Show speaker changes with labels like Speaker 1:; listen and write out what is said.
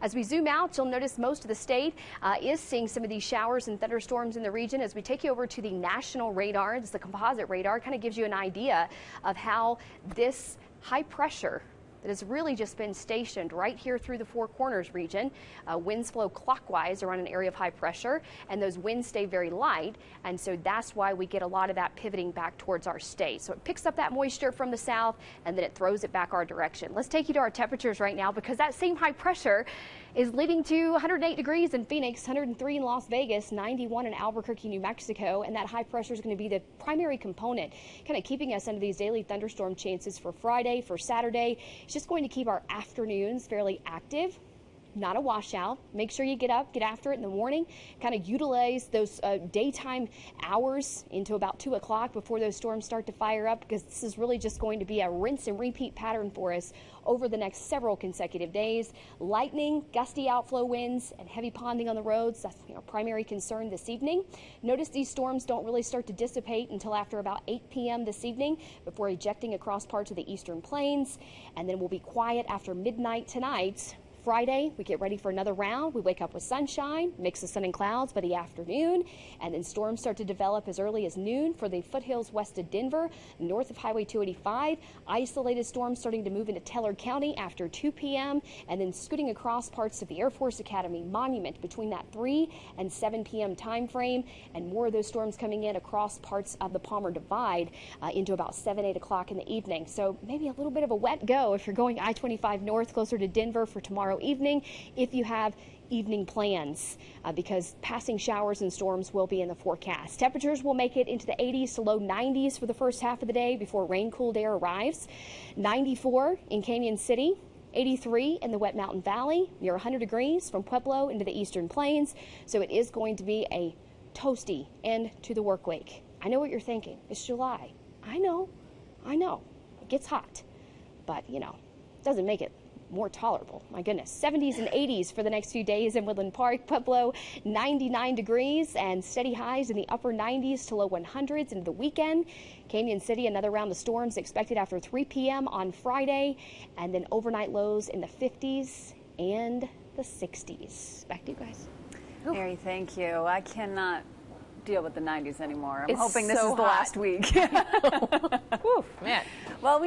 Speaker 1: As we zoom out, you'll notice most of the state is seeing some of these showers and thunderstorms in the region. As we take you over to the national radar, it's the composite radar, kind of gives you an idea of how this high pressure that has really just been stationed right here through the Four Corners region. Winds flow clockwise around an area of high pressure, and those winds stay very light, and so that's why we get a lot of that pivoting back towards our state. So it picks up that moisture from the south, and then it throws it back our direction. Let's take you to our temperatures right now, because that same high pressure is leading to 108 degrees in Phoenix, 103 in Las Vegas, 91 in Albuquerque, New Mexico, and that high pressure is going to be the primary component, kind of keeping us under these daily thunderstorm chances for Friday, for Saturday. It's just going to keep our afternoons fairly active. Not a washout. Make sure you get up, get after it in the morning, kind of utilize those daytime hours into about 2 o'clock before those storms start to fire up, because this is really just going to be a rinse and repeat pattern for us over the next several consecutive days. Lightning, gusty outflow winds, and heavy ponding on the roads. That's our primary concern this evening. Notice these storms don't really start to dissipate until after about 8 p.m. this evening before ejecting across parts of the eastern plains, and then we'll be quiet after midnight tonight. Friday, we get ready for another round. We wake up with sunshine, mix of sun and clouds by the afternoon, and then storms start to develop as early as noon for the foothills west of Denver, north of Highway 285. Isolated storms starting to move into Teller County after 2 p.m. and then scooting across parts of the Air Force Academy, Monument between that 3 and 7 p.m. time frame, and more of those storms coming in across parts of the Palmer Divide into about 7, 8 o'clock in the evening. So maybe a little bit of a wet go if you're going I-25 north closer to Denver for tomorrow evening, if you have evening plans, because passing showers and storms will be in the forecast. Temperatures will make it into the 80s to low 90s for the first half of the day before rain-cooled air arrives. 94 in Canyon City, 83 in the Wet Mountain Valley, near 100 degrees from Pueblo into the eastern plains. So it is going to be a toasty end to the work week. I know what you're thinking. It's July. I know. It gets hot, but you know, it doesn't make it more tolerable. My goodness. 70s and 80s for the next few days in Woodland Park. Pueblo, 99 degrees and steady highs in the upper 90s to low 100s into the weekend. Canyon City, another round of storms expected after 3 p.m. on Friday, and then overnight lows in the 50s and the 60s. Back to you guys.
Speaker 2: Mary, thank you. I cannot deal with the 90s anymore. I'm
Speaker 1: It's
Speaker 2: hoping this
Speaker 1: so
Speaker 2: is the
Speaker 1: hot.
Speaker 2: last week.
Speaker 1: Oof, man.
Speaker 2: Well,